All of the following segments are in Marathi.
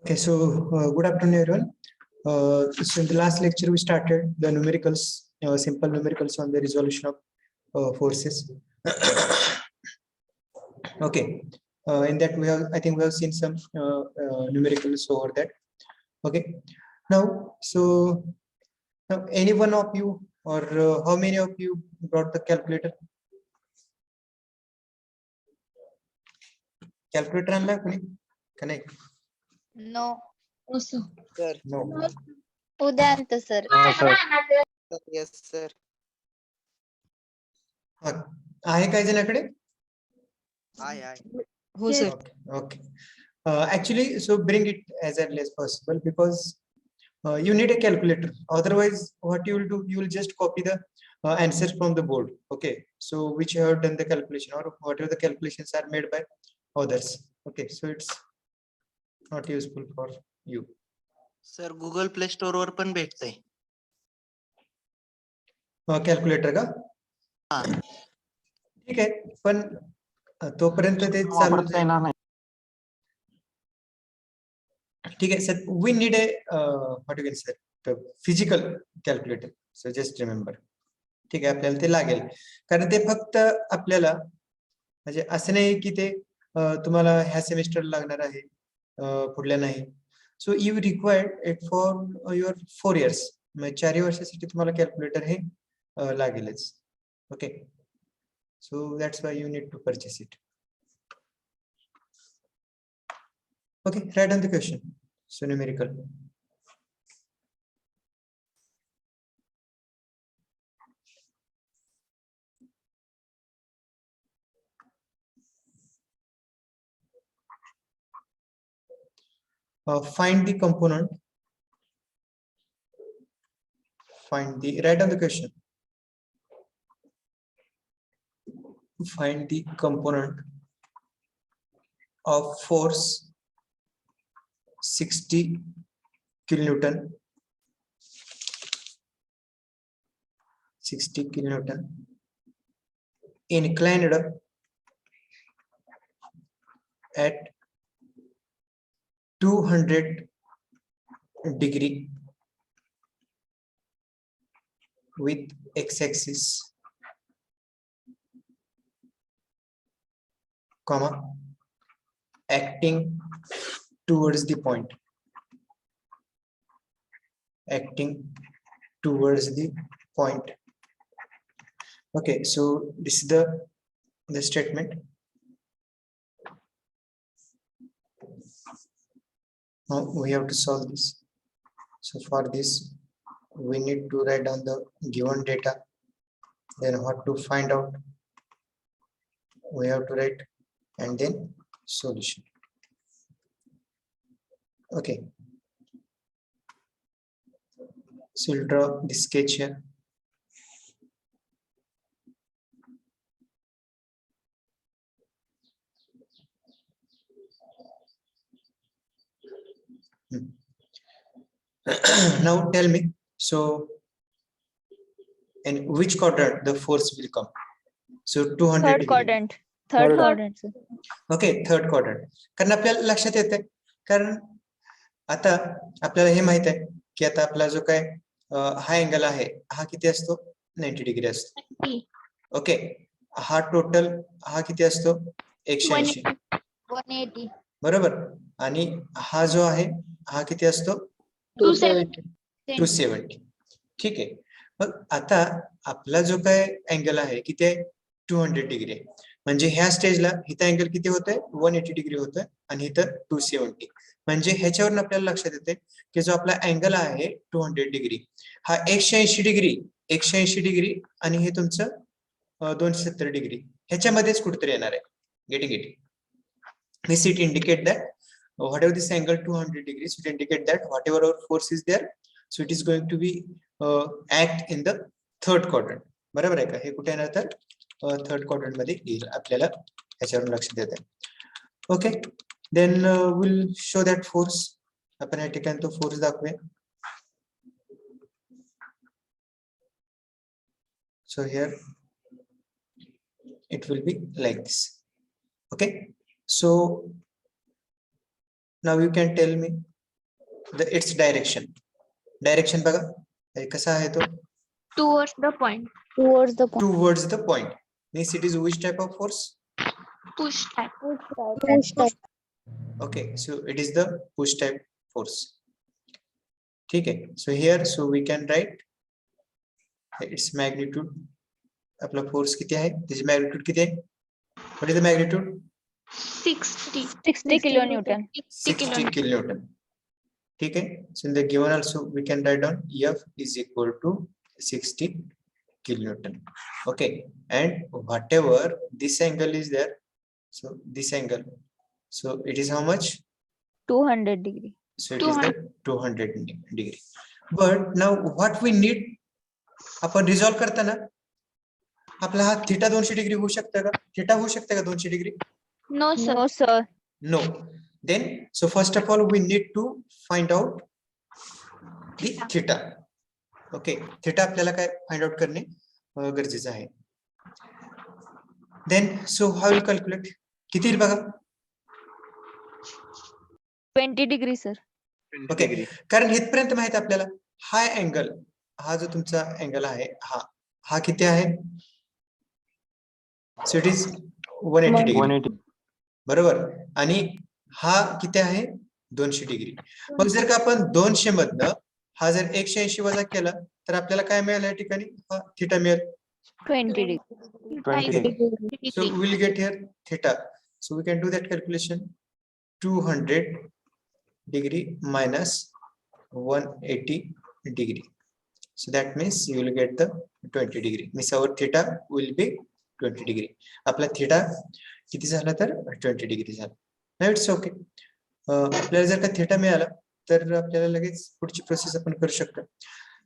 Okay, so good afternoon, everyone. So in the last lecture, we started the numericals, simple numericals on the resolution of forces. Okay, in that I think we have seen some numericals over that. Okay, now, so now any one of you or how many of you brought the calculator? Calculator आणला कोणी? का नाही? No. Sir. No. उद्या आणतो सर. Yes, sir. आहे काही जणाकडे? Aye. हो sir. Okay. Actually, so bring it as early as possible because you need a calculator. Otherwise, what you will do, you will just copy the answers from the board. Okay. So which you have done the calculation or whatever the calculations are made by others. Okay. So it's not useful for you. Sir, Google Play Store वर पण भेटतंय. Calculator का? हा. ठीक आहे. पण तोपर्यंत ते चालू आहे. ठीक आहे sir, we need a what you can say physical calculator. So just remember. ठीक आहे, आपल्याला ते लागेल कारण ते फक्त आपल्याला म्हणजे असं नाही की ते तुम्हाला ह्या सेमिस्टर लागणार आहे पुढल्या नाही. So you required it for your 4 years. म्हणजे 4 वर्षासाठी तुम्हाला कॅल्क्युलेटर हे लागेलच. Okay, so that's why you need to purchase it. Okay, write down the question. So numerical. Find the component. Write down the question. Find the component of force 60 kilonewton. 60 kilonewton inclined at 200° with x-axis, comma, acting towards the point. Acting towards the point. Okay, so this is the statement. Now we have to solve this. So for this, we need to write down the given data. Then what to find out, we have to write, and then solution. Okay, so we'll draw the sketch here. Now tell me, so in which quadrant the force will come? So 200 Third degree. quadrant. Third quadrant. Okay, third quadrant. कारण आपल्याला लक्षात येते, कारण आता आपल्याला हे माहित आहे की आता आपला जो काय हा अँगल आहे हा किती असतो? 90° असतो. ओके, हा टोटल हा किती असतो? 180. 180. बरोबर. आणि हा जो आहे हा किती असतो? 270. ठीक आहे. मग आता आपला जो काय अँगल आहे किती आहे? 200° आहे. म्हणजे ह्या स्टेजला इथं अँगल किती होतंय? 180° होतंय आणि इथं 270. म्हणजे ह्याच्यावरून आपल्याला लक्षात येते की जो आपला अँगल आहे 200° हा 180° आणि हे तुमचं 270° ह्याच्यामध्येच कुठेतरी येणार आहे. Getting it? This it indicate that whatever this angle 200°, it indicate that whatever our force is there, so it is going to be act in the third quadrant. बरोबर आहे का? हे कुठे येणार तर थर्ड क्वाड्रंट मध्ये येईल. आपल्याला ह्याच्यावरून लक्षात येते. Okay, then will show that force. आपण या ठिकाणी तो फोर्स दाखवूया. So here it will be like this. Okay, so now you can tell me its direction बघा हे कसा आहे तो Towards the point. Towards the point means it is which type of force Push type. okay so it is the push type force ठीक है so here so we can write its magnitude आपला फोर्स किती आहे त्याची मॅग्निट्यूड किती आहे what is the magnitude 60 kilonewton. 60 kilonewton ठीक है so in the given also we can write down F is equal to 60 kilonewton okay and whatever this angle is there so this angle so it is how much 200 degree. so it is the 200 degree but now what we need आपण रिझॉल्व करताना आपला हा थीटा 200 डिग्री होऊ शकता का थीटा होऊ शकता का 200 degree No, sir. no then so first of all we need to find out the theta okay theta आपल्याला काय फाइंड आउट करणे गरजेचं आहे then so how will calculate किती येईल बघा 20 degree, sir. ओके कारण इथपर्यंत माहित आपल्याला हा अँगल हा जो तुमचा अँगल आहे हा किती आहे सो इट इज 180 डिग्री बरोबर आणि हा किती आहे 200 डिग्री मग जर का आपण 200 मधनं हा जर 180 वजा केला तर आपल्याला काय मिळेल या ठिकाणी हा थीटा मिळेल 20 degree. so we will get here theta so we can do that calculation 200 degree minus 180 degree so that means you will get the 20 degree means our theta will be 20 degree आपला theta किती झाला तर 20 degree झाला now it's okay आपल्याला जर का theta मिळाला तर आपल्याला लगेच पुढची प्रोसेस आपण करू शकतो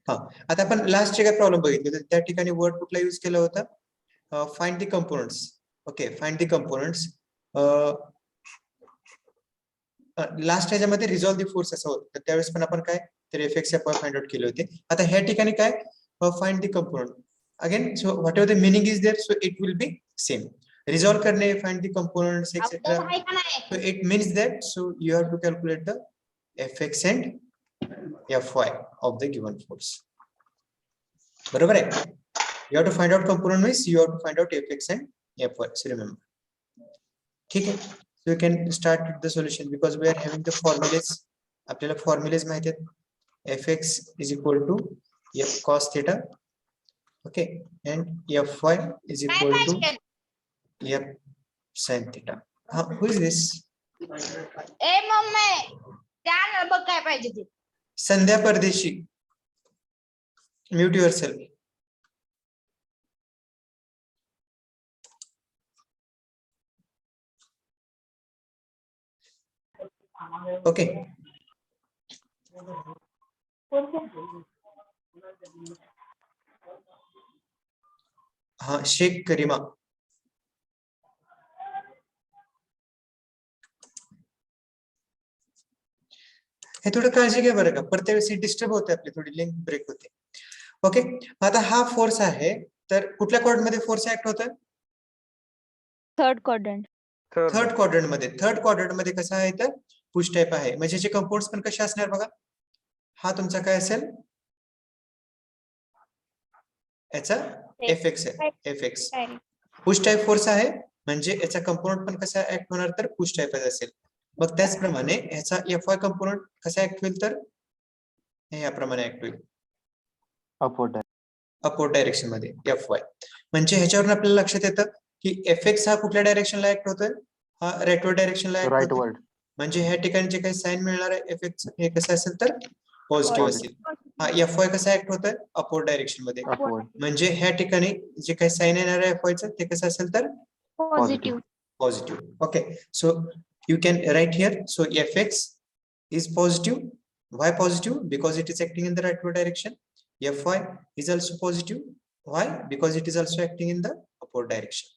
हा आता आपण लास्ट चे काय प्रॉब्लेम बघितले तर त्या ठिकाणी वर्ड कुठला यूज केला होता find the components okay find the components last ह्याच्यामध्ये रिझॉल्व द फोर्स असं होतं तर त्यावेळेस पण आपण काय तर एफएक्स फाइंड आउट केले होते आता ह्या ठिकाणी काय find the component again so whatever the meaning is there so it will be same resolve करणे find the components etcetera so it means that so you have to calculate the FX and Fy of the given force बरोबर आहे you have to find out component means you have to find out Fx and Fy so remember ठीक आहे so you can start with the solution because we are having the formulas आपल्याला formulas माहिती आहेत Fx is equal to F cos theta okay and Fy is equal to F sin theta who is this A mummy त्या बघ काय पाहिजे ते संध्या परदेशी म्यूट युअरसेल्फ ओके हाँ शेख करीमा हे थोडं काळजी घ्या बरं का प्रत्येक वेळेस डिस्टर्ब होते आपली थोडी लिंक ब्रेक होते ओके आता हा फोर्स आहे तर कुठल्या क्वाड्रंट मध्ये फोर्स ऍक्ट होतोय थर्ड क्वाड्रंट थर्ड क्वाड्रंट मध्ये कसं आहे तर पुश टाइप आहे म्हणजे याचे कंपाऊंड्स पण कसे असणार बघा हा तुमचा काय असेल याचा एफएक्स पुश टाइप फोर्स आहे म्हणजे याचा कंपोनंट पण कसा ऍक्ट होणार तर पुश टाइपच असेल मग त्याचप्रमाणे ह्याचा Fy कंपोनंट कसा ऍक्ट होईल तर हे याप्रमाणे ऍक्ट होईल अपवर्ड डायरेक्शन मध्ये Fy म्हणजे ह्याच्यावरून आपल्याला लक्षात येतं की Fx हा कुठल्या डायरेक्शनला ऍक्ट होतोय हा राईटवर्ड डायरेक्शनला ऍक्ट होतोय म्हणजे ह्या ठिकाणी जे काही साइन मिळणार आहे Fx हे कसं असेल तर पॉझिटिव्ह असेल हा Fy कसा ऍक्ट होतोय अपवर्ड डायरेक्शन मध्ये म्हणजे ह्या ठिकाणी जे काही साइन येणार आहे Fy चं ते कसं असेल तर positive okay so you can write here so Fx is positive why positive because it is acting in the rightward direction Fy is also positive why because it is also acting in the upward direction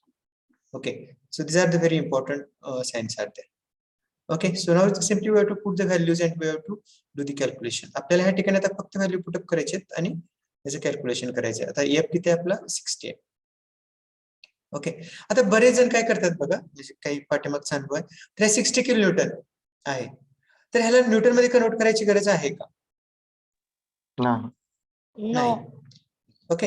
okay so these are the very important signs are there okay so now simply we have to put the values and we have to do the calculation आपल्याला ह्या ठिकाणी आता फक्त व्हॅल्यू पुट अप करायचे आहेत आणि याचं कॅल्क्युलेशन करायचं आता F किती आहे आपला 60 आहे ओके आता बरेच जण काय करतात बघा म्हणजे काही पाठीमागचा अनुभव आहे 60 किलो न्यूटन आहे तर ह्याला न्यूटन मध्ये कन्वर्ट करायची गरज आहे का? नाही. नो. ओके,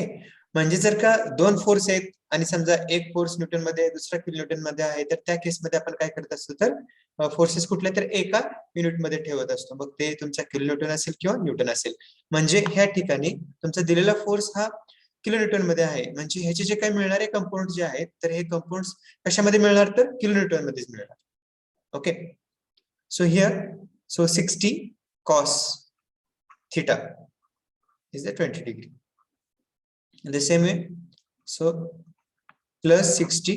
म्हणजे जर का दोन फोर्स आहेत आणि समजा एक फोर्स न्यूटन मध्ये आहे, दुसरा किलो न्यूटन मध्ये आहे, तर त्या केसमध्ये आपण काय करत असतो, तर फोर्सेस कुठल्या तर एका युनिट मध्ये ठेवत असतो. मग ते तुमचा किलो न्यूटन असेल किंवा न्यूटन असेल. म्हणजे ह्या ठिकाणी तुमचा दिलेला फोर्स हा किलो न्यूटन मध्ये आहे. म्हणजे ह्याचे जे काही मिळणारे कंपाऊंड जे आहेत, तर हे कंपाऊंड कशामध्ये मिळणार, तर किलो न्यूटन मध्येच मिळणार. Okay, so here, so 60 cos theta is the 20 degree. In the same way, so plus 60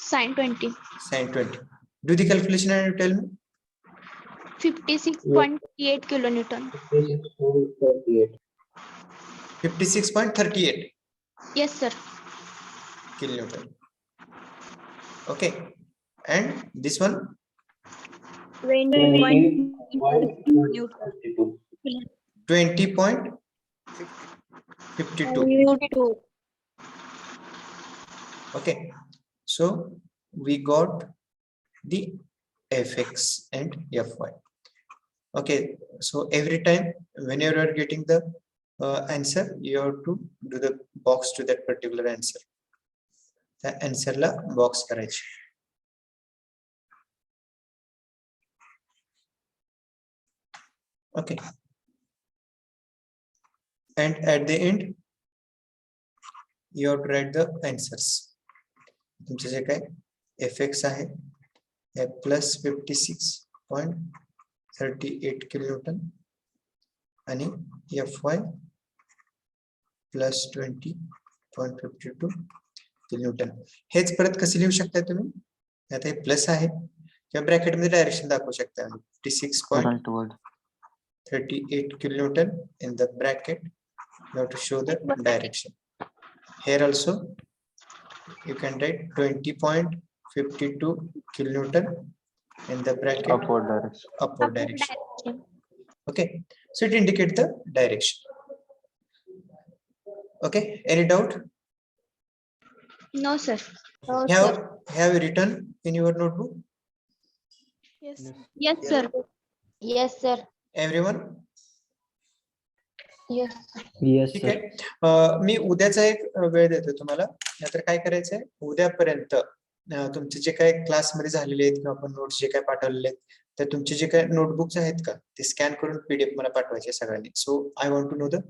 Sin 20. sin 20. Do the calculation and tell me. 56.8 kilonewton. 56.38 Yes, sir. kilonewton. Okay, and this one 20.52. 20.52. Okay, so we got the fx and fy. Okay, so every time whenever you are getting the answer, you have to do the box to that particular answer. The answer la box करायची. Okay, and at the end you have to write the answers. तुमचे जे काय fx आहे हे plus 56.38 किलोन्यूटन आणि fy plus 20.52 किलोन्यूटन. हेच परत कसे लिहू शकता तुम्ही, आता हे प्लस आहे किंवा ब्रॅकेट मध्ये डायरेक्शन दाखवू शकता. 56.38 kilonewton in the bracket. You have to show the direction. Here also you can write 20.52 kilonewton in the bracket upward direction. Okay, so it indicates the direction. Okay, any doubt? No, sir. Have you written in your notebook? Yes, sir. Yes, sir. Everyone? Yes. ठीक आहे. मी उद्याचा एक वेळ देतो तुम्हाला. नाहीतर काय करायचंय, उद्यापर्यंत तुमचे जे काही क्लासमध्ये झालेले आहेत किंवा आपण नोट्स जे काही पाठवलेले आहेत, तर तुमचे जे काही नोटबुक्स आहेत का, ते स्कॅन करून पीडीएफ मला पाठवायचे सगळ्यांनी. So I want to know the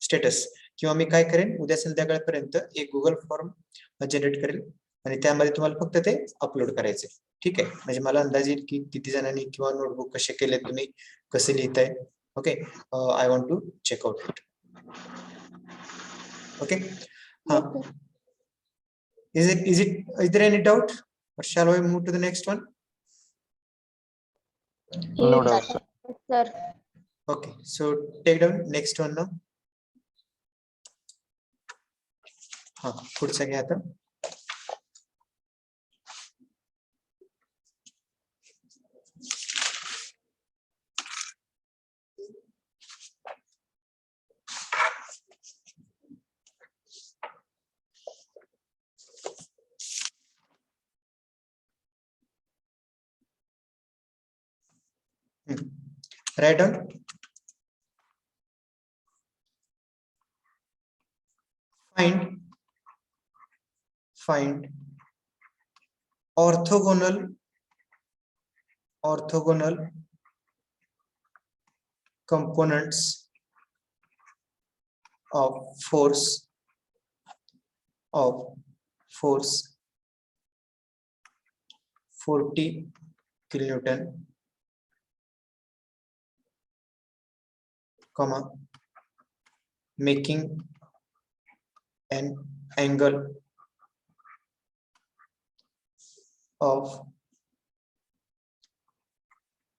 status. किंवा मी काय करेन, उद्या संध्याकाळपर्यंत एक गुगल फॉर्म जनरेट करेल आणि त्यामध्ये तुम्हाला फक्त ते अपलोड करायचे. ठीक आहे, म्हणजे मला अंदाज येईल की किती जणांनी किंवा नोटबुक कसे केले, तुम्ही कसे लिहिताय. Okay, I want to check out it. Okay. Is there any doubt, or shall we move to the next one? No doubt, sir. Sir. Okay, so take down next one now. पुढचा घ्या आता. Write down. Find orthogonal components of force 40 kilonewton, comma, making an angle of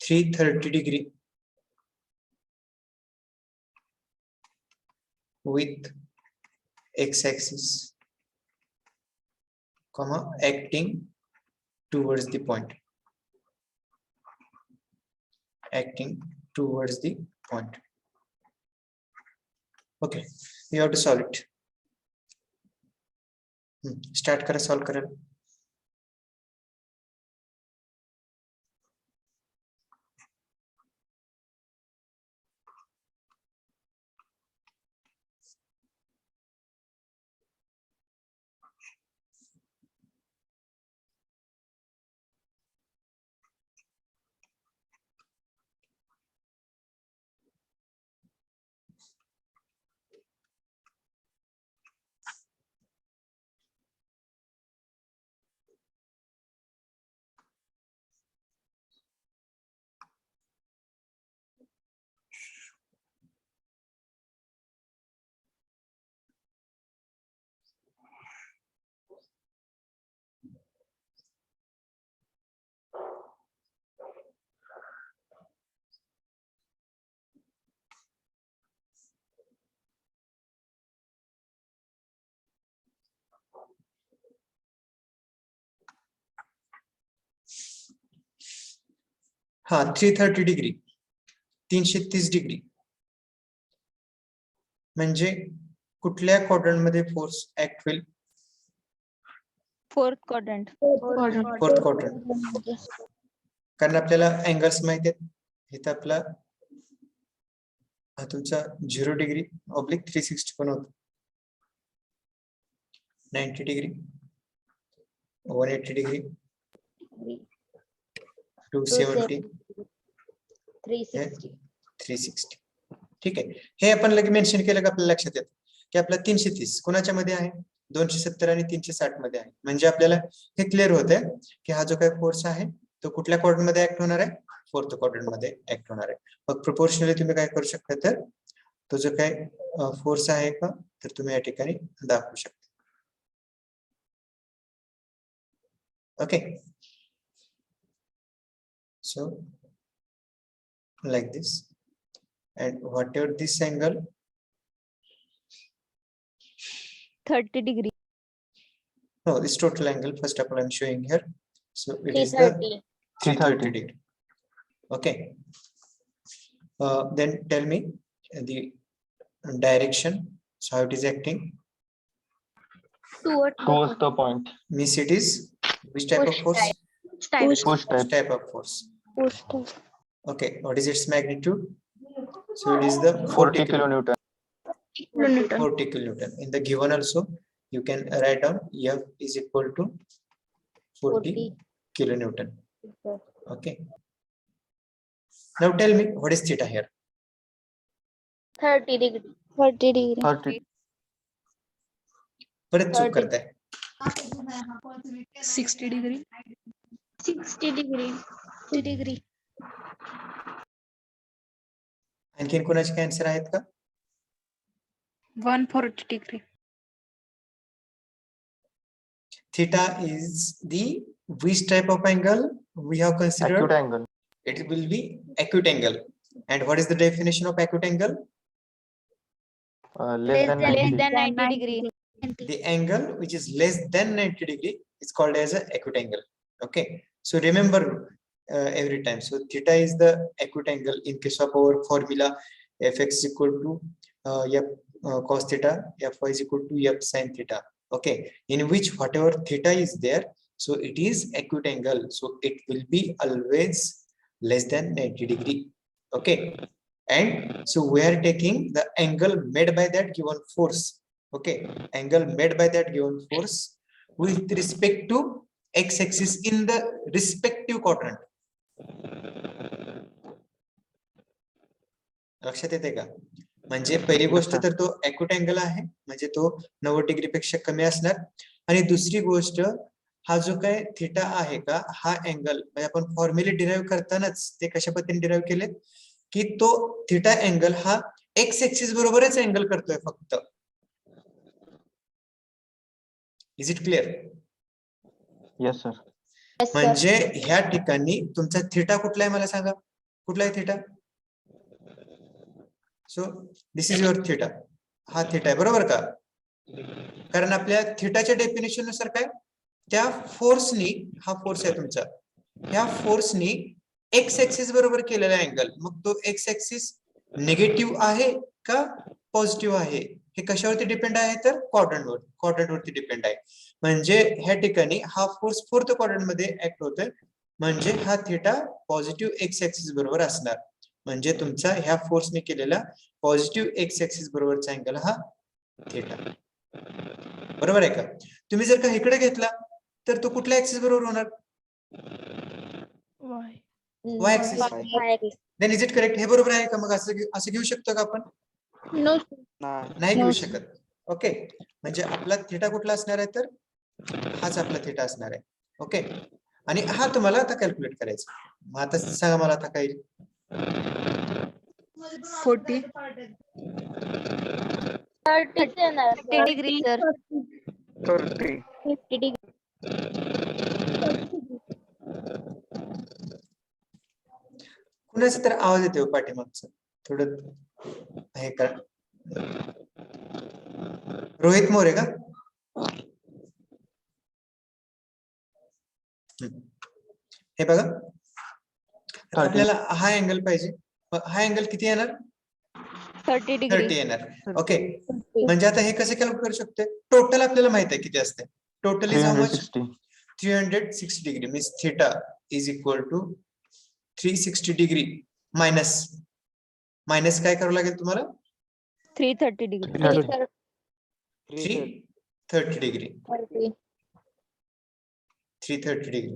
330 degree with x-axis, comma, acting towards the point. Okay, you have to solve it. Start करा, solve करा. हा 330 डिग्री 330 डिग्री म्हणजे कुठल्या क्वाड्रंट मध्ये फोर्स ऍक्ट होईल? Fourth quadrant. Fourth quadrant. कारण आपल्याला अँगल्स माहित आहेत. इथं आपला हा तुमचा 0 डिग्री ऑब्लिक 360 पण होतो, 90 डिग्री, 180 डिग्री, 270, 360. ठीक आहे. हे आपण लगेच मेन्शन केलं का आपल्याला लक्षात येतं की आपला 330 कोणाच्या मध्ये आहे? 270 आणि 360 मध्ये आहे. म्हणजे आपल्याला हे क्लिअर होत आहे की हा जो काही फोर्स आहे तो कुठल्या क्वाड्रंट मध्ये ऍक्ट होणार आहे? फोर्थ क्वाड्रंट मध्ये ऍक्ट होणार आहे. मग प्रोपोर्शनली तुम्ही काय करू शकता, तर तो जो काही फोर्स आहे का तर तुम्ही या ठिकाणी दाखवू शकता. Okay, so like this, and whatever this angle, 30 degree. no, this total angle first of all I'm showing here, so it is the 330 degree. Okay, then tell me the direction, so how it is acting. Towards the point. Means it is which type of force? Push type. Type of force. Okay, what is its magnitude? So it is the 40 kilonewton. 40 kilonewton. In the given also you can write down F is equal to 40 kilonewton. Okay, now tell me what is theta here? 30 degree. 30. परत चूक करताय. 60 degree. 60 degree. 60 degree. आणखीन कोणाचे कॅन्सर आहेत का? 140 degree. Theta is the which type of angle we have considered? Acute angle. It will be acute angle. And what is the definition of acute angle? Less than 90 Less than 90 degree. The angle which is less than 90 degree is called as a acute angle. Okay, so remember every time, so theta is the acute angle in case of our formula fx is equal to f cos theta, fy is equal to f sin theta. Okay, in which whatever theta is there, so it is acute angle, so it will be always less than 90 degree. Okay, and so we are taking the angle made by that given force. Okay, angle made by that given force with respect to x-axis in the respective quadrant. लक्षात येते का? म्हणजे पहिली गोष्ट तर तो acute angle आहे, म्हणजे तो 90 डिग्री पेक्षा कमी असणार. आणि दुसरी गोष्ट, हा जो काय थिटा आहे का, हा अँगल म्हणजे आपण फॉर्म्युले डिराइव्ह करतानाच ते कशा पद्धतीने डिराइव्ह केले की तो थिटा अँगल हा एक्स ऍक्सिस बरोबरच अँगल करतोय फक्त. Is it clear? Yes, sir. म्हणजे ह्या ठिकाणी तुमचा थिटा कुठला आहे मला सांगा, कुठला आहे theta? So this is your theta, हा थिटा आहे बरोबर का? कारण आपल्या थिटाच्या डेफिनेशन नुसार काय, त्या फोर्सनी, हा फोर्स आहे तुमचा, ह्या फोर्सनी एक्स ऍक्सिस बरोबर केलेला अँगल, मग तो एक्स ऍक्सिस निगेटिव्ह आहे का पॉझिटिव्ह आहे हे कशावरती डिपेंड आहे, तर क्वाड्रंट वरती डिपेंड आहे. म्हणजे ह्या ठिकाणी हा फोर्स फोर्थ क्वाड्रंट मध्ये ऍक्ट होतोय, म्हणजे हा थिटा पॉझिटिव्ह एक्स ऍक्सिस बरोबर असणार. म्हणजे तुमचा ह्या फोर्सने केलेला पॉझिटिव्ह एक्स ऍक्सिस बरोबरचा अँगल हा थिटा. बरोबर आहे का? तुम्ही जर का इकडे घेतला तर तो कुठल्या ऍक्सिस बरोबर होणार? Y axis. Then is it correct? हे बरोबर आहे का? मग असं घेऊ शकतो का आपण? नाही घेऊ शकत. ओके, म्हणजे आपला थिटा कुठला असणार आहे, तर हाच आपला थिटा असणार आहे. ओके, आणि हा तुम्हाला आता कॅल्क्युलेट करायचा. मग आता सांगा मला आता काय 40. 30 degree, sir. 30. 50 degree. कुणाचा तर आवाज येतो पाठीमागचा, थोडं हे करा. रोहित मोरे का? हे बघा, आपल्याला हा अँगल पाहिजे. हा अँगल किती येणार? 30 डिग्री 30 येणार. ओके, म्हणजे आता हे कसं कॅल्क्युलेट करू शकतो? टोटल आपल्याला माहित आहे किती असते. Total is how much? 360. 360 degree means theta is equal to 360 degree minus काय करावं लागेल तुम्हाला? 330 degree 330 degree 330 degree.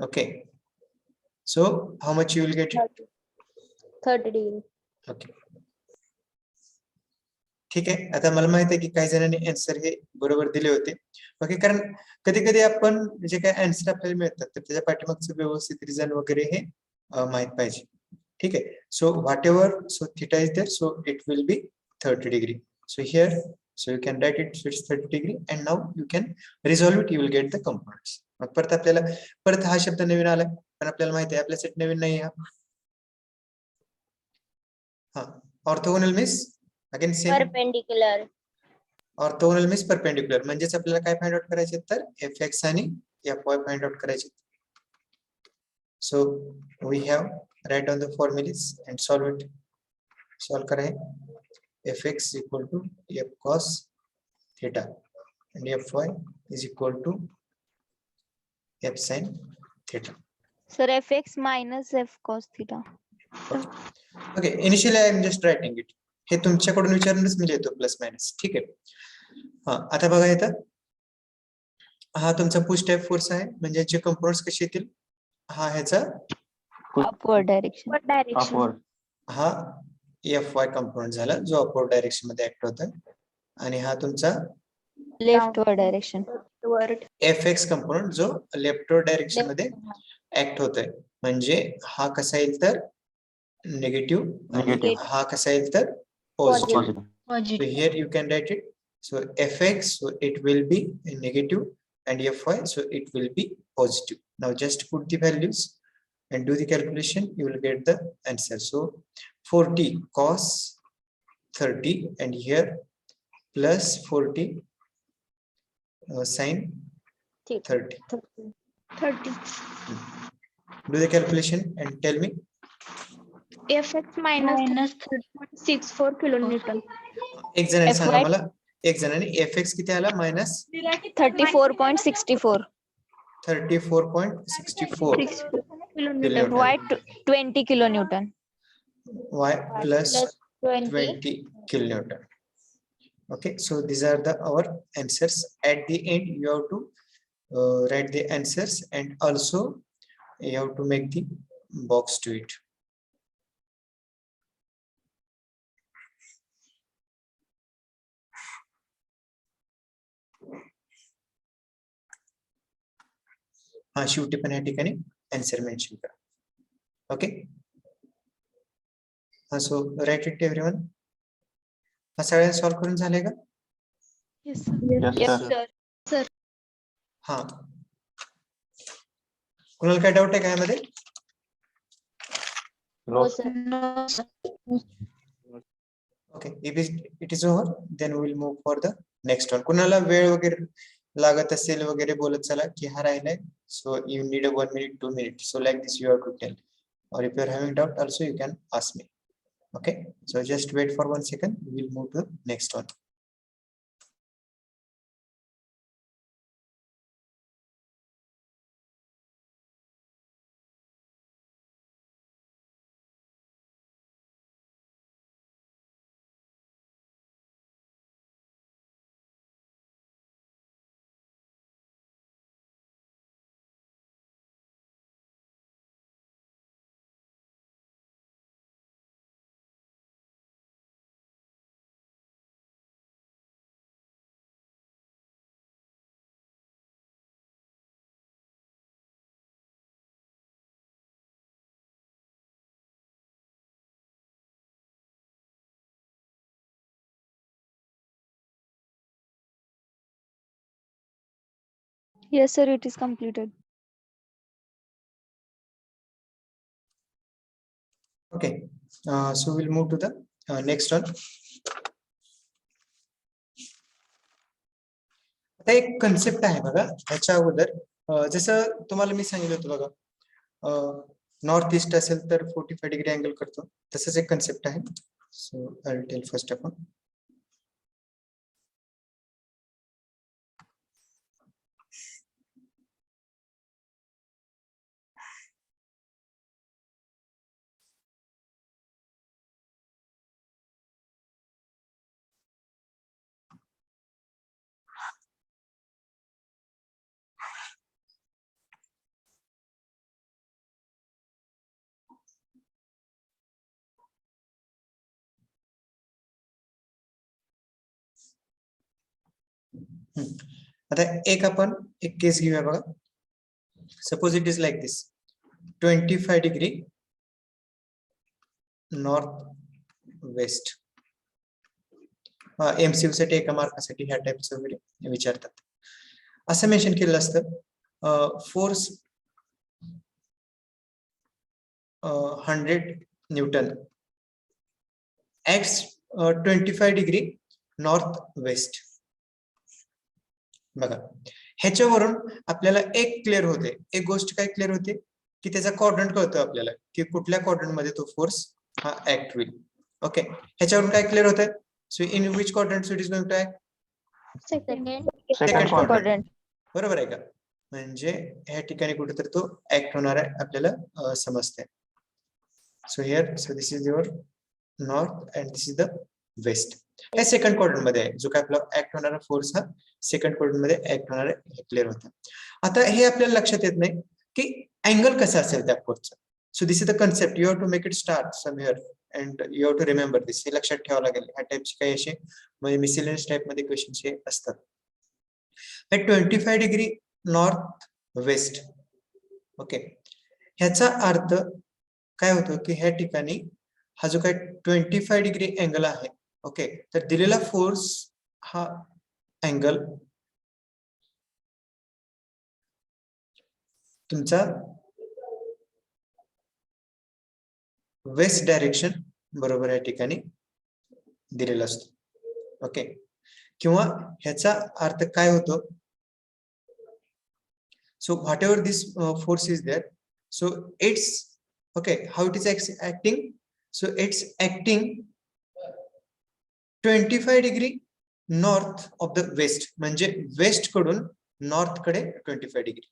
Okay, so how much you will get? 30 degree. Okay, ठीक आहे. आता मला माहित आहे की काही जणांनी आन्सर हे बरोबर दिले होते. ओके, कारण कधी कधी आपण जे काही आन्सर आपल्याला मिळतात तर त्याच्या पाठीमागचं व्यवस्थित रिझन वगैरे हे माहित पाहिजे. ठीक आहे. So whatever, so theta is there, so it will be 30 degree. So here, so you can write it, so it's 30 degree and now you can resolve it, you will get the components. मग परत आपल्याला परत हा शब्द नवीन आलाय, पण आपल्याला माहिती आहे आपल्यासाठी नवीन नाही हा. Orthogonal means again same. Perpendicular. Orthogonal means perpendicular, म्हणजेच आपल्याला काय फाइंड आउट करायचे तर fx आणि fy फाइंड आउट करायचे. So we have write on the formulas and solve it. Solve करा. fx equal to f cos थीटा and fy is equal to f sin theta. Sir fx minus f cos theta. Okay, initially I am just writing it. हे तुमच्याकडून विचारूनच मी लिहितो प्लस मायनस. ठीक आहे. हा, आता बघा इथं हा तुमचा पुश टाइप फोर्स आहे, म्हणजे जे कंपोनंट्स कसे येतील, हा ह्याचा Upward direction. Upward. हा fy कंपोनंट झाला जो अपवर्ड डायरेक्शन मध्ये ऍक्ट होतोय, आणि हा तुमचा Leftward direction. fx कंपोनंट जो लेफ्टवर्ड डायरेक्शन मध्ये ऍक्ट होतोय. म्हणजे हा कसा येईल तर निगेटिव्ह, आणि Negative. हा कसा येईल तर positive. Positive. So here you can write it. So fx, so it will be negative, and fy, so it will be positive. Now just put the values and do the calculation. You will get the answer. So 40 cos 30, and here plus 40 sin 30. 30. Do the calculation and tell me. fx minus 3.64 kilonewton. एक जणांनी सांगा fy मला, एक जणांनी fx किती आला? Minus 34.64. 34.64 Kilonewton. y 20 kilonewton. y plus 20. 20 kilonewton. Okay, so these are the our answers. At the end you have to write the answers, and also you have to make the box to it. हा शेवटी पण या ठिकाणी आन्सर मेन्शन करा. ओके, हा सो राईट इट एव्हरीवन. हा सगळ्यांना सॉल्व्ह करून झाले का? Yes, Yes, sir. sir. हा, कुणाला काय डाऊट आहे का यामध्ये? No. Okay, it is over, then we will move for the next one. कुणाला वेळ वगैरे लागत असेल वगैरे बोलत चला की हा राहिलाय, so you need 1 minute 2 minutes, so like this you have to tell, or if you are having doubt also you can ask me. Okay, so just wait for 1 second, we will move to the next one. Yes, sir. It is completed. Okay, so we'll move to the next one. आता एक कन्सेप्ट आहे बघा, ह्याच्या अगोदर जसं तुम्हाला मी सांगितलं होतं बघा, नॉर्थ ईस्ट असेल तर 45 डिग्री अँगल करतो. तसंच एक कन्सेप्ट आहे. So I will tell first आपण आता आपण एक केस घेऊया बघा. Suppose it is like this 25 degree north west. MCU साठी एका मार्कासाठी ह्या टाइपचं वगैरे विचारतात. असं मेन्शन केलेलं असतं force 100 Newton acts 25 degree north waste. बघा ह्याच्यावरून आपल्याला एक क्लिअर होते, एक गोष्ट काय क्लिअर होते की त्याचा क्वाड्रंट कळतो आपल्याला की कुठल्या क्वाड्रंट मध्ये तो फोर्स हा ऍक्ट होईल. ओके, ह्याच्यावरून काय क्लिअर होत आहे? So in which quadrant it is going to act? Second quadrant. quadrant. बरोबर आहे का? म्हणजे ह्या ठिकाणी कुठेतरी तो ऍक्ट होणार आहे आपल्याला समजते. So here so this is your north and this is the west. हे सेकंड क्वाड्रंट मध्ये आहे, जो काय आपला ऍक्ट होणारा फोर्स हा सेकंड क्वाड्रंट मध्ये ऍक्ट होणार आहे, हे क्लिअर होतं. आता हे आपल्याला लक्षात येत नाही की अँगल कसा असेल त्या फोर्सचा. So this is the concept, you have to make it start some here and you have to remember this. हे लक्षात ठेवावं लागेल. ह्या टाइपचे काही असे म्हणजे मिसलेनियस टाइप मध्ये क्वेश्चन्स हे असतात. 25 डिग्री नॉर्थ वेस्ट. ओके, ह्याचा अर्थ काय होतो की ह्या ठिकाणी हा जो काय 25 डिग्री अँगल आहे, ओके, तर दिलेला फोर्स हा अँगल तुमचा वेस्ट डायरेक्शन बरोबर या ठिकाणी दिलेला असतो. ओके, किंवा ह्याचा अर्थ काय होतो? So whatever this force is there, so it's okay, how it is acting? So it's acting 25 degree north of the west, म्हणजे वेस्ट कडून नॉर्थ कडे 25 डिग्री.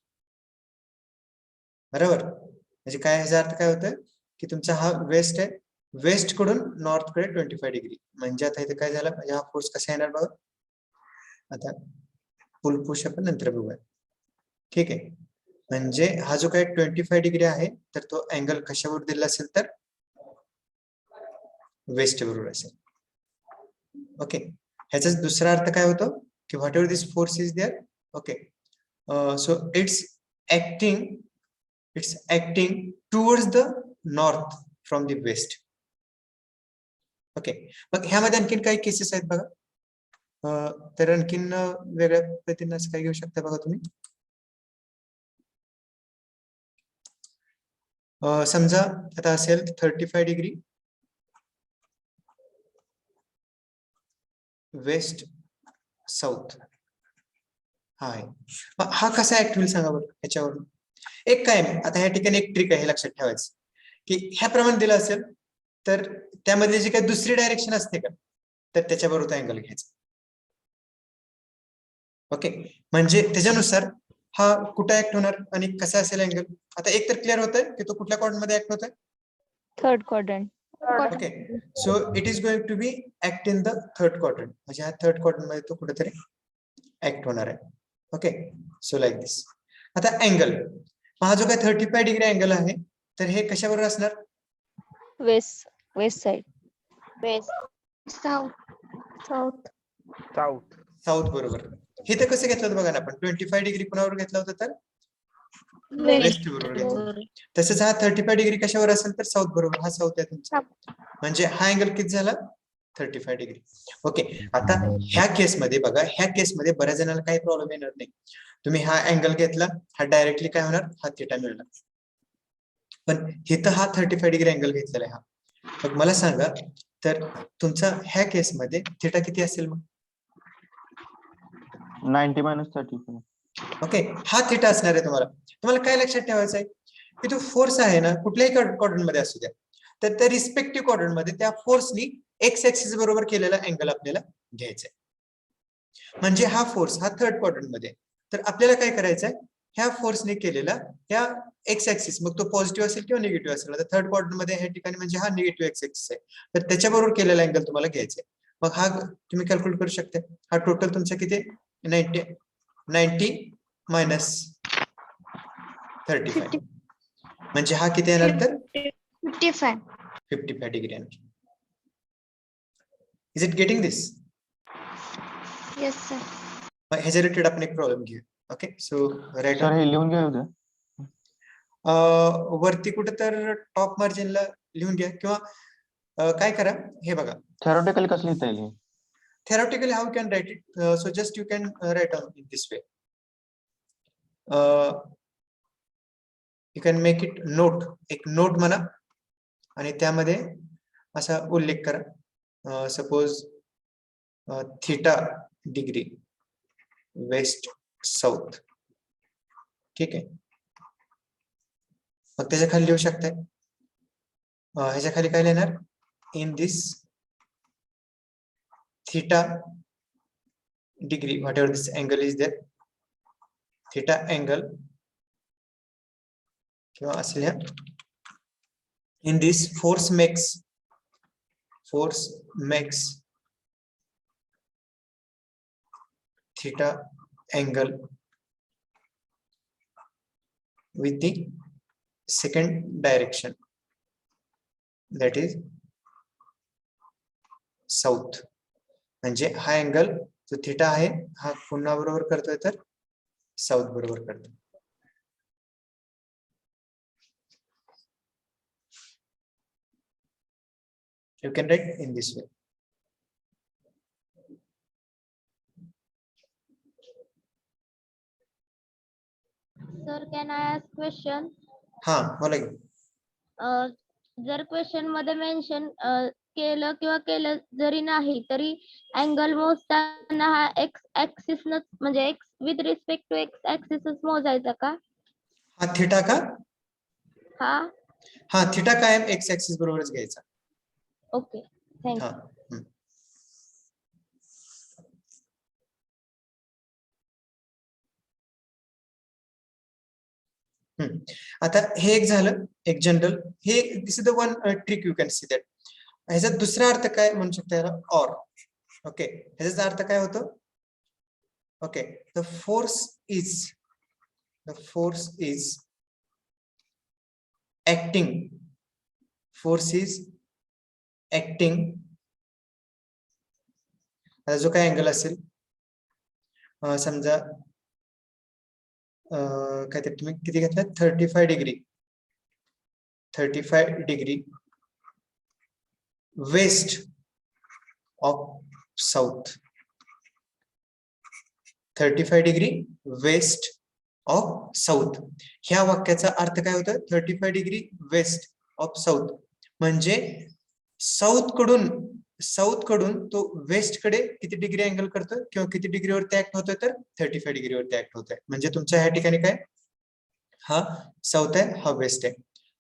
बरोबर, म्हणजे काय ह्याचा अर्थ काय होतोय की तुमचा हा वेस्ट आहे, वेस्ट कडून नॉर्थ कडे 25 डिग्री. म्हणजे आता इथे काय झालं, म्हणजे हा फोर्स कसा येणार बघा. आता पुल पुश आपण नंतर बघूया. ठीक आहे, म्हणजे हा जो काय 25 डिग्री आहे तर तो अँगल कशावर दिला असेल तर वेस्ट बरोबर असेल. ओके, ह्याचा दुसरा अर्थ काय होतो की whatever this force is there, okay, so it's acting towards the north from the west. Okay, मग ह्यामध्ये आणखीन काही केसेस आहेत बघा. तर आणखीन वेगळ्या पद्धतीने असं काय घेऊ शकता बघा तुम्ही. समजा आता असेल 35 डिग्री वेस्ट साऊथ हा आहे. हा कसा ऍक्ट होईल सांगा बरं ह्याच्यावरून. एक काय आता ह्या ठिकाणी एक ट्रिक आहे, हे लक्षात ठेवायचं की ह्याप्रमाणे दिलं असेल तर त्यामध्ये जी काही दुसरी डायरेक्शन असते का तर त्याच्याबरोबर अँगल घ्यायचा. ओके, म्हणजे त्याच्यानुसार हा कुठं ऍक्ट होणार आणि कसा असेल अँगल. आता एक तर क्लिअर होत आहे की तो कुठल्या क्वाड्रंट मध्ये ऍक्ट होत आहे. Third quadrant. Okay, so it is going to be act in the third quadrant, म्हणजे ह्या थर्ड क्वाड्रंट मध्ये तो कुठेतरी ऍक्ट होणार आहे. ओके, सो लाईक दिस. आता अँगल हा जो काय 35 डिग्री अँगल आहे तर हे कशाबरोबर असणार? West side. South. साऊथ बरोबर. हे तर कसं घेतलं होतं बघा ना आपण, 25 डिग्री कुणावर घेतलं होतं तर वेस्ट बरोबर घेतलं होतं. तसंच हा 35 डिग्री कशावर असेल तर साऊथ बरोबर. हा साऊथ आहे तुमचा, म्हणजे हा अँगल किती झाला 35 डिग्री. ओके, आता ह्या केसमध्ये बघा, ह्या केसमध्ये बऱ्याच जणांना काही प्रॉब्लेम येणार नाही. तुम्ही हा अँगल घेतला, हा डायरेक्टली काय होणार, हा थिटा मिळणार. पण इथं हा 35 डिग्री अँगल घेतलेला आहे. हा मग मला सांगा तर तुमचा ह्या केसमध्ये थिटा किती असेल मग? 90 minus 30. ओके, हा थिटा असणार आहे. तुम्हाला काय लक्षात ठेवायचं आहे की तो फोर्स आहे ना कुठल्याही क्वाड्रंट मध्ये असू द्या, तर त्या रिस्पेक्टिव्ह क्वाड्रंट मध्ये त्या फोर्सनी एक्स ऍक्सिस बरोबर केलेला अँगल आपल्याला घ्यायचा आहे. म्हणजे हा फोर्स हा थर्ड क्वाड्रंट मध्ये, तर आपल्याला काय करायचं आहे, ह्या फोर्सने केलेला ह्या एक्स ऍक्सिस, मग तो पॉझिटिव्ह असेल किंवा निगेटिव्ह असेल, आता थर्ड क्वाड्रंट मध्ये ह्या ठिकाणी म्हणजे हा निगेटिव्ह एक्स ऍक्सिस आहे, तर त्याच्याबरोबर केलेला अँगल तुम्हाला घ्यायचा आहे. मग हा तुम्ही कॅल्क्युलेट करू शकता, हा टोटल तुमचा किती 90 मायनस 35, म्हणजे हा किती येणार तर 55. 55 डिग्री येणार. Is it getting this? Yes, sir. ह्याच्या रिलेटेड आपण एक प्रॉब्लेम घेऊ. ओके, सो राईट सर हे लिहून घ्या उद्या. वरती कुठे तर टॉप मार्जिनला लिहून घ्या, किंवा काय करा, हे बघा, थेरोटिकली कसं लिहिता येईल हे? theoretically how you can write it, so just you can write down in this way, you can make it note, एक नोट म्हणा आणि त्यामध्ये असा उल्लेख करा, suppose theta degree west south, ठीक आहे. मग त्याच्या खाली लिहू शकताय, ह्याच्या खाली काय लिहिणार, in this theta degree, whatever this angle is there, theta angle, किंवा असे लिहा, in this force makes theta angle with the second direction, that is south. म्हणजे हा अँगल जो थीटा आहे हा पुन्हा बरोबर करतोय तर साऊथ बरोबर करतोय. You can write in this way. Sir, can I ask question? हा बोला की. जर क्वेश्चन मध्ये मेन्शन केलं किंवा केलं जरी नाही तरी अँगल मोजताना हा एक्स ऍक्सिस म्हणजे X with respect to X ऍक्सिसच मोजायचा का? हा थीटा का? हा हा थीटा कायम एक्स ऍक्सिस बरोबरच घ्यायचा. Okay, thank you. हा आता हे एक झालं, एक जनरल, हे this is the one trick you can see that. ह्याचा दुसरा अर्थ काय म्हणू शकता याला, ऑर. ओके, ह्याचा अर्थ काय होतो, okay, the force is acting, आता जो काय अँगल असेल, समजा काहीतरी तुम्ही किती घेतला, 35 degree west of south, 35 degree west of south. ह्या वाक्याचा अर्थ काय होतं, 35 डिग्री वेस्ट ऑफ साऊथ म्हणजे साऊथ कडून तो वेस्ट कडे किती डिग्री अँगल करतोय किंवा किती डिग्रीवरती ऍक्ट होतोय, तर 35 डिग्रीवरती ऍक्ट होतोय. म्हणजे तुमच्या ह्या ठिकाणी काय, हा साऊथ आहे, हा वेस्ट आहे.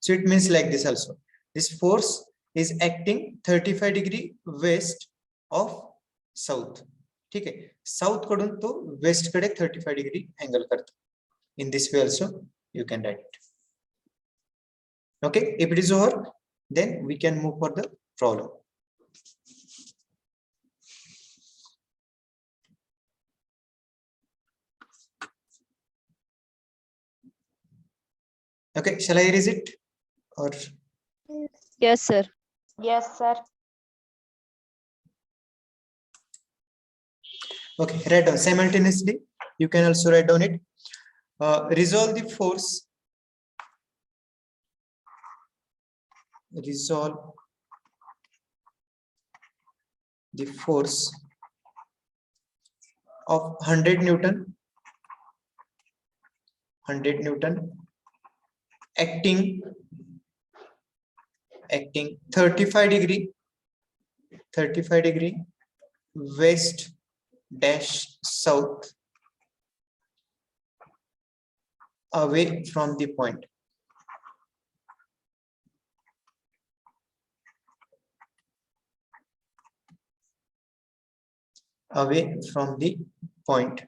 So it means like this also, this force is acting 35 degree west of south. ठीक आहे, साऊथ कडून तो वेस्ट कडे 35 डिग्री अँगल करतो. In this way also you can write it. Okay, if it is over then we can move for the problem. Okay, shall I erase it or? Yes, sir. Yes, sir. Okay, write down simultaneously. You can also write down it. Resolve the force. Resolve the force of 100 Newton. Acting 35 degree west dash south away from the point. away from the point.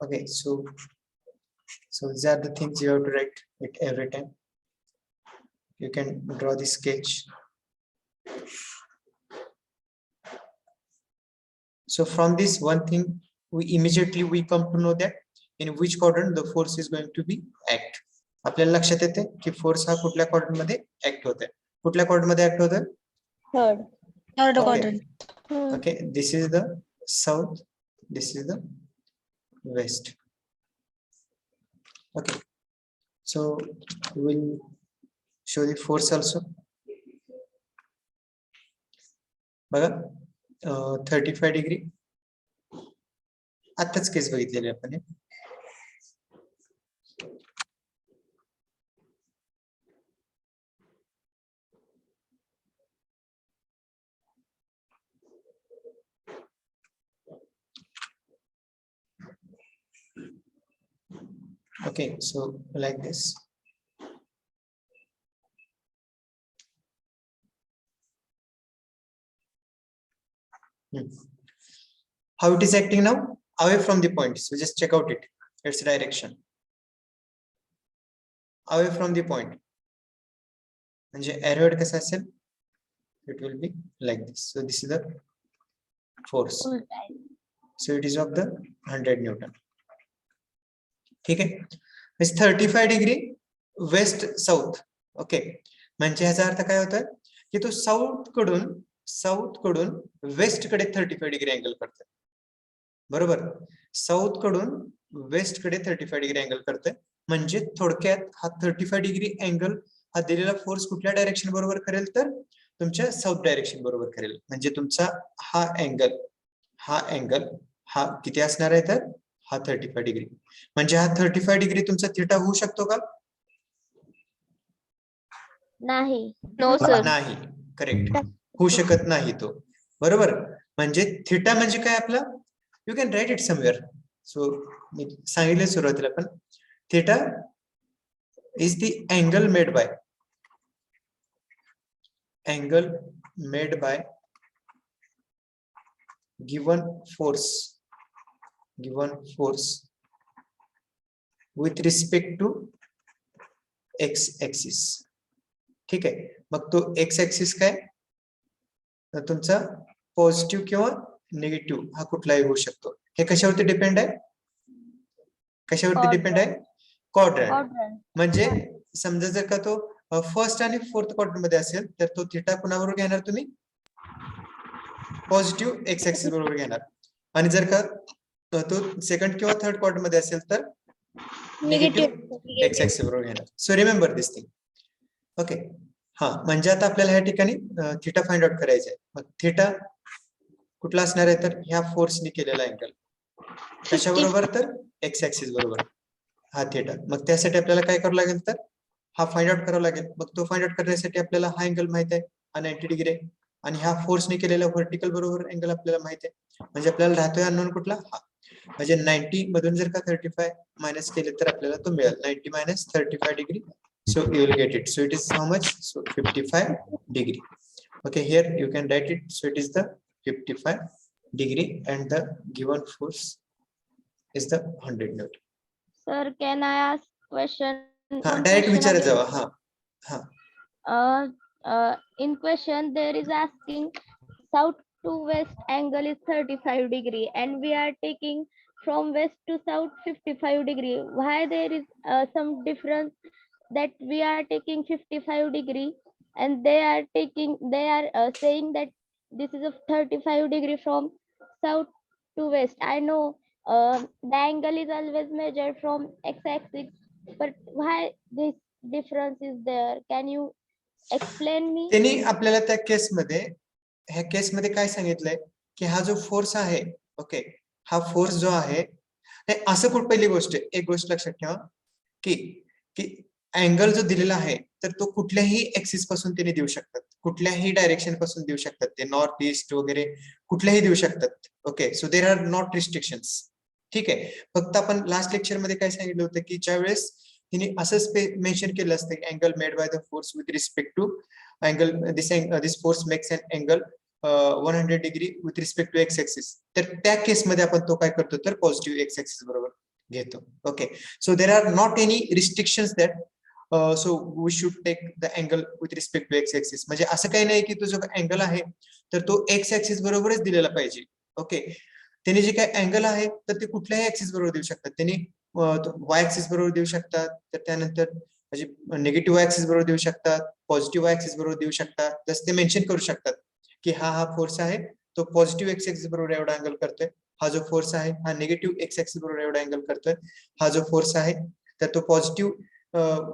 Okay, so these are the things you have to write it every time. You can draw the sketch. So from this one thing, we come to know that in which quadrant the force is going to be act. आपल्याला लक्षात येते की फोर्स हा कुठल्या क्वाड्रंट मध्ये ऍक्ट होत आहे. कुठल्या क्वाड्रंट मध्ये ऍक्ट होत आहे? Third Okay. quadrant. Okay, this is the south, this is the west. Okay, so we will show the force also. बघा 35 डिग्री आताच केस बघितलेली आपण. Okay, so like this. How it is acting now? Away from the point. So just check out it. Its direction. Away from the point. म्हणजे arrowhead कसा असेल? It will be like this. So this is the force. So it is of the 100 Newton. ठीक आहे. It's 35 degree west south. Okay. म्हणजे ह्याचा अर्थ काय होतोय की तो साऊथ कडून वेस्ट कडे 35 डिग्री अँगल करतोय. बरोबर. साऊथ कडून वेस्ट कडे 35 डिग्री अँगल करतोय. म्हणजे थोडक्यात हा 35 डिग्री अँगल हा दिलेला फोर्स कुठल्या डायरेक्शन बरोबर करेल तर तुमच्या साऊथ डायरेक्शन बरोबर करेल. म्हणजे तुमचा हा अँगल हा किती असणार आहे तर हा 35 डिग्री. म्हणजे हा 35 डिग्री तुमचा थिटा होऊ शकतो का? नाही. No, sir. नाही. करेक्ट. होऊ शकत नाही तो. बरोबर. म्हणजे थिटा म्हणजे काय आपला? You can write it somewhere. So मी सांगितले सुरुवातीला पण theta is the angle made by given force with respect to x axis. ठीक आहे. मग तो x axis काय तर तुमचा पॉझिटिव्ह किंवा निगेटिव्ह हा कुठलाही होऊ शकतो. हे कशावरती डिपेंड आहे? क्वाड्रंट. म्हणजे समजा जर का तो फर्स्ट आणि फोर्थ क्वाड्रंट मध्ये असेल तर तो थिटा कुणाबरोबर घेणार तुम्ही? पॉझिटिव्ह एक्स ऍक्सिस बरोबर घेणार. आणि जर का तो सेकंड किंवा थर्ड क्वाड्रंट मध्ये असेल तर निगेटिव्ह एक्स ऍक्सिस बरोबर घेणार. सो रिमेंबर दिस थिंग. ओके. हा म्हणजे आता आपल्याला ह्या ठिकाणी थिटा फाइंड आउट करायचा आहे. मग थिटा कुठला असणार आहे तर ह्या फोर्सने केलेला अँगल कशाबरोबर तर एक्स ऍक्सिस बरोबर हा थिटा. मग त्यासाठी आपल्याला काय करावं लागेल तर हा फाइंड आउट करावा लागेल. मग तो फाइंड आउट करण्यासाठी आपल्याला हा अँगल माहित आहे हा 90 डिग्री आहे आणि ह्या फोर्सने केलेला व्हर्टिकल बरोबर अँगल आपल्याला माहित आहे. म्हणजे आपल्याला राहतोय अननोन कुठला हा. म्हणजे 90 मधून जर का 35 मायनस केले तर आपल्याला तो मिळेल 90 minus 35 degree. So you will get it. So it is how much? So 55 degree. Okay, here you can write it. So it is the 55 degree and the given force is the 100 Newton. Sir, can I ask question? हा one डायरेक्ट question विचारत again? जावा. हा In question there is asking south to west angle is 35 degree and we are taking from west to south 55 degree. Why there is some difference that we are taking 55 degree and they are saying that this is a 35 degree from south to west. I know the angle is always measured from x-axis, but why this difference is there? Can you explain me? त्यांनी आपल्याला त्या केसमध्ये काय सांगितलंय की हा जो फोर्स आहे ओके हा फोर्स जो आहे असं पहिली गोष्ट एक गोष्ट लक्षात ठेवा की अँगल जो दिलेला आहे तर तो कुठल्याही ऍक्सिस पासून त्यांनी देऊ शकतात. कुठल्याही डायरेक्शन पासून देऊ शकतात. ते नॉर्थ ईस्ट वगैरे कुठल्याही देऊ शकतात. Okay. So there are not restrictions. ठीक आहे. फक्त आपण लास्ट लेक्चर मध्ये काय सांगितलं होतं की ज्यावेळेस हिने असंच मेन्शन केलं असतं की angle made by the force with respect to angle this force makes an angle 100 degree with respect to X axis. तर त्या केसमध्ये आपण तो काय करतो तर पॉझिटिव्ह एक्स ऍक्सिस बरोबर घेतो. Okay, so there are not any restrictions that so we should take the angle with respect to X axis. म्हणजे असं काही नाही की तो जो अँगल आहे तर तो एक्स ऍक्सिस बरोबरच दिलेला पाहिजे. ओके, त्यांनी जे काही अँगल आहे तर ते कुठल्याही ऍक्सिस बरोबर देऊ शकतात. त्यांनी वाय ऍक्सिस बरोबर देऊ शकतात, तर त्यानंतर म्हणजे निगेटिव्ह ऍक्सिस बरोबर देऊ शकतात, पॉझिटिव्ह ऍक्सिस बरोबर देऊ शकतात. जसं ते मेन्शन करू शकतात की हा फोर्स आहे तो पॉझिटिव्ह एक्स ऍक्सिस बरोबर एवढा अँगल करतोय, हा जो फोर्स आहे हा निगेटिव्ह एक्स ऍक्सिस बरोबर एवढा अँगल करतोय, हा जो फोर्स आहे तर तो पॉझिटिव्ह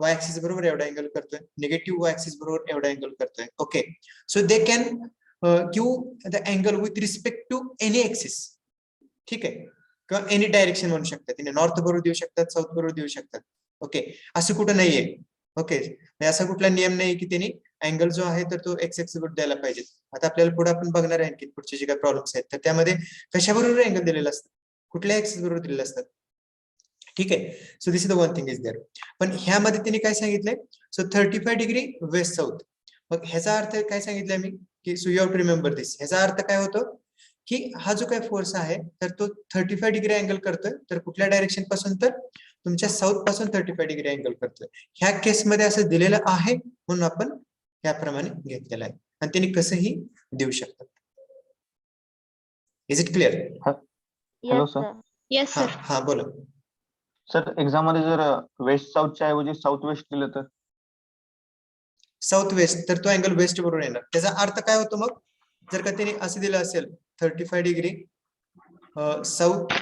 वाय ऍक्सिस बरोबर एवढा अँगल करतोय, निगेटिव्ह वाय ऍक्सिस बरोबर एवढा अँगल करतोय. Okay, so they can give the angle with respect to any axis. ठीक आहे, किंवा एनी डायरेक्शन म्हणू शकतात. तिने नॉर्थ बरोबर देऊ शकतात, साऊथ बरोबर देऊ शकतात. ओके, असं कुठं नाहीये. ओके, असा कुठला नियम नाही की त्यांनी अँगल जो आहे तर तो एक्स ऍक्सिस बरोबर द्यायला पाहिजे. आता आपल्याला पुढे आपण बघणार आहे की पुढचे जे काही प्रॉब्लेम्स आहेत तर त्यामध्ये कशाबरोबर अँगल दिलेला असतात, कुठल्या ऍक्सिस बरोबर दिलेले असतात. ठीक आहे, so this is the one thing is there. पण ह्यामध्ये त्यांनी काय सांगितलंय, सो 35 डिग्री वेस्ट साऊथ. मग ह्याचा अर्थ काय सांगितलंय मी की so you have to remember this. ह्याचा अर्थ काय होतो की हा जो काही फोर्स आहे तर तो 35 डिग्री अँगल करतोय, तर कुठल्या डायरेक्शन पासून तर तुमच्या साऊथ पासून 35 डिग्री अँगल करतोय. ह्या केसमध्ये असं दिलेलं आहे म्हणून आपण याप्रमाणे घेतलेलं आहे आणि त्यांनी कसंही देऊ शकतात. Is it clear? Hello yes sir. Sir. Yes हा सर. हा बोला. सर एक्झाम मध्ये जर वेस्ट साऊथच्या ऐवजी साऊथ वेस्ट दिलं तर? साऊथ वेस्ट तर तो अँगल वेस्ट बरोबर येणार. त्याचा अर्थ काय होतो मग, जर का त्यांनी असं दिलं असेल 35 degree south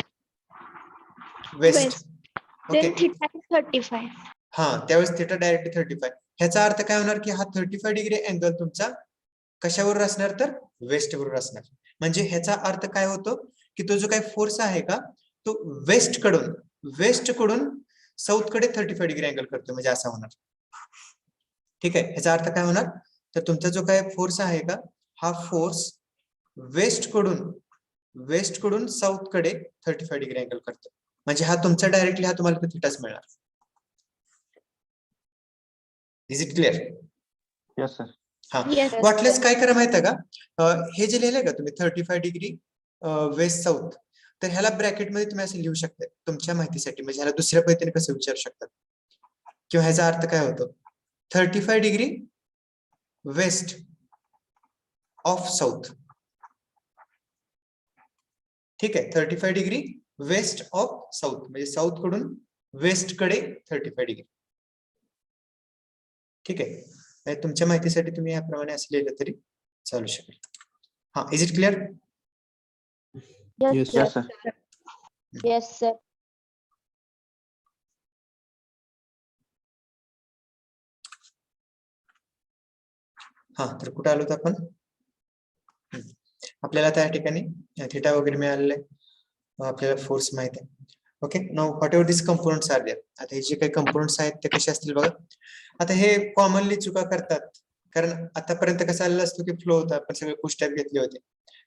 west. Okay, Then theta is 35. हा त्यावेळेस थिटा डायरेक्टली 35. ह्याचा अर्थ काय होणार की हा 35 डिग्री अँगल तुमचा कशावर असणार तर वेस्ट बरोबर असणार. म्हणजे ह्याचा अर्थ काय होतो की तो जो काही फोर्स आहे का तो वेस्ट कडून साऊथ कडे 35 डिग्री अँगल करतो, म्हणजे असा होणार. ठीक आहे, ह्याचा अर्थ काय होणार तर तुमचा जो काही फोर्स आहे का हा फोर्स वेस्ट कडून साऊथ कडे 35 डिग्री अँगल करतो. म्हणजे हा तुमचा डायरेक्टली हा तुम्हाला थिटाच मिळणार. Is it clear? Yes sir. हा, Yes. वाटल्यास काय करा माहिती का, हे जे लिहिलंय का तुम्ही 35 डिग्री वेस्ट साऊथ, तर ह्याला ब्रॅकेट मध्ये तुम्ही असं लिहू शकता तुमच्या माहितीसाठी. म्हणजे ह्याला दुसऱ्या पद्धतीने कसं विचारू शकतात किंवा ह्याचा अर्थ काय होतो 35 डिग्री वेस्ट ऑफ साऊथ. ठीक आहे, 35 डिग्री वेस्ट ऑफ साऊथ म्हणजे साऊथ कडून वेस्ट कडे 35 डिग्री. ठीक आहे, म्हणजे तुमच्या माहितीसाठी तुम्ही याप्रमाणे असं लिहिलं तरी चालू शकेल. हा, is it clear? Yes yes sir. Sir. Yes sir. हा, तर कुठे आलो आपण, आपल्याला त्या ठिकाणी थिटा वगैरे मिळालेलं आहे, आपल्याला फोर्स माहित आहे. Okay, now whatever this components are there. आता हे जे काही कंपोनेंट्स आहेत ते कसे असतील बघा. आता हे कॉमनली चुका करतात, कारण आतापर्यंत कसं आलेलं असतो की फ्लो होता, आपण सगळे पुश टाईप घेतले होते.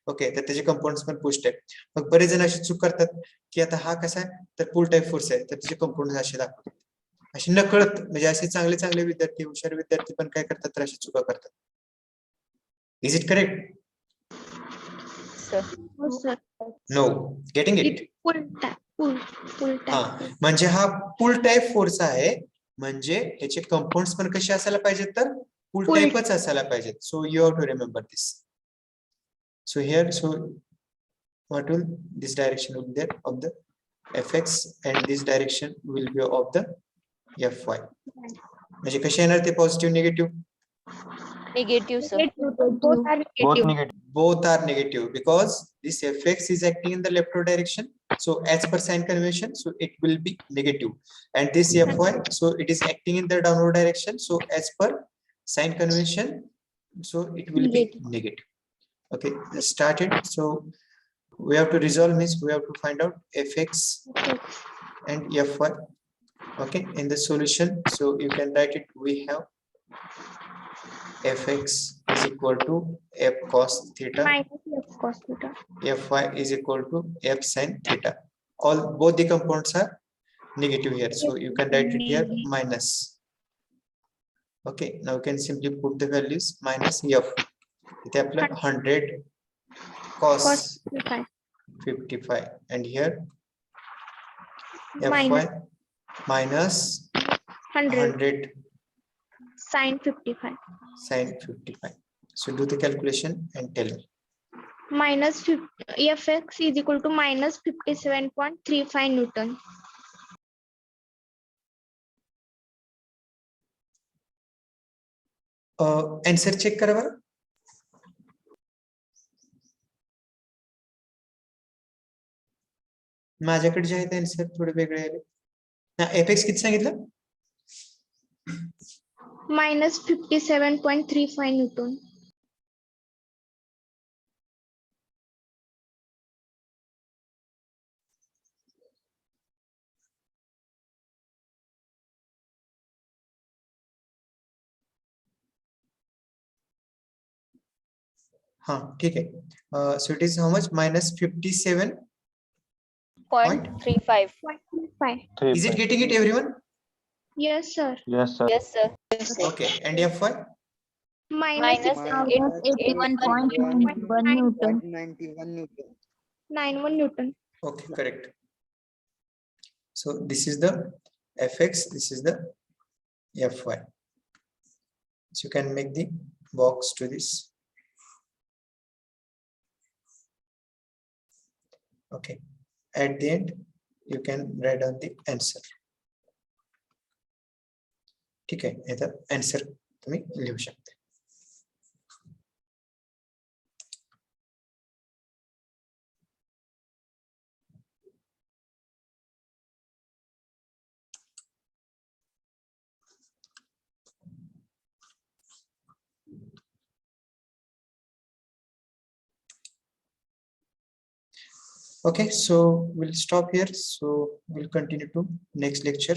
ओके, तर त्याचे कंपोनेंट्स पण पुश टाईप. मग बरेच जण अशी चूक करतात की आता हा कसा आहे तर पुल टाईप फोर्स आहे, तर त्याचे कंपोनेंट्स असे दाखवतात. असे नकळत म्हणजे असे चांगले विद्यार्थी, हुशार विद्यार्थी पण काय करतात तर अशी चुका करतात. Is it correct? हो sir. No, getting it? Full हा, type. म्हणजे हा पुल टाईप फोर्स आहे, म्हणजे ह्याचे कंपाऊंड्स पण कसे असायला पाहिजेत तर पुल Pull. टाईपच असायला पाहिजेत. So you have to remember this. So here, so what will this direction will there of the fx and this direction will be of the fy. म्हणजे कसे येणार ते positive negative? Negative, sir. Both are both negative. Negative. Both are negative because this fx is acting in the leftward direction. So as per sign convention, so it will be negative. And this fy, so it is acting in the downward direction. So as per sign convention, so it will be negative. Okay, start it. So we have to resolve means we have to find out fx and fy. Okay, in the solution, so you can write it. We have fx is equal to f cos theta, Minus f cos theta. fy is equal to f sin theta. both the components are negative here, so you can write it here minus. Okay, now you can simply put the values minus f. इथे आपलं 100 cos 55 and here fy minus 100 sin 55. sin 55. So do the calculation and tell me. Minus fx is equal to minus 57.35 Newton. Answer check करा बरं. माझ्याकडे जे आहे ते आन्सर थोडे वेगळे आले. fx किती सांगितलं? Minus 57.35 Newton. हाँ ठीक है. So it is how much? Minus 57. 0.35. 0.35. Is it getting it, everyone? Yes, sir. Yes, sir. Yes, sir. Okay. And fy? Minus Minus 81.91 Newton. 91 Newton. 91 Newton. Okay, correct. So this is the fx, this is the fy. So you can make the box to this. Okay. At the end, you can write down the answer. ठीक आहे, याचा आन्सर तुम्ही लिहू शकता. Okay, so we'll stop here. So we'll continue to next lecture.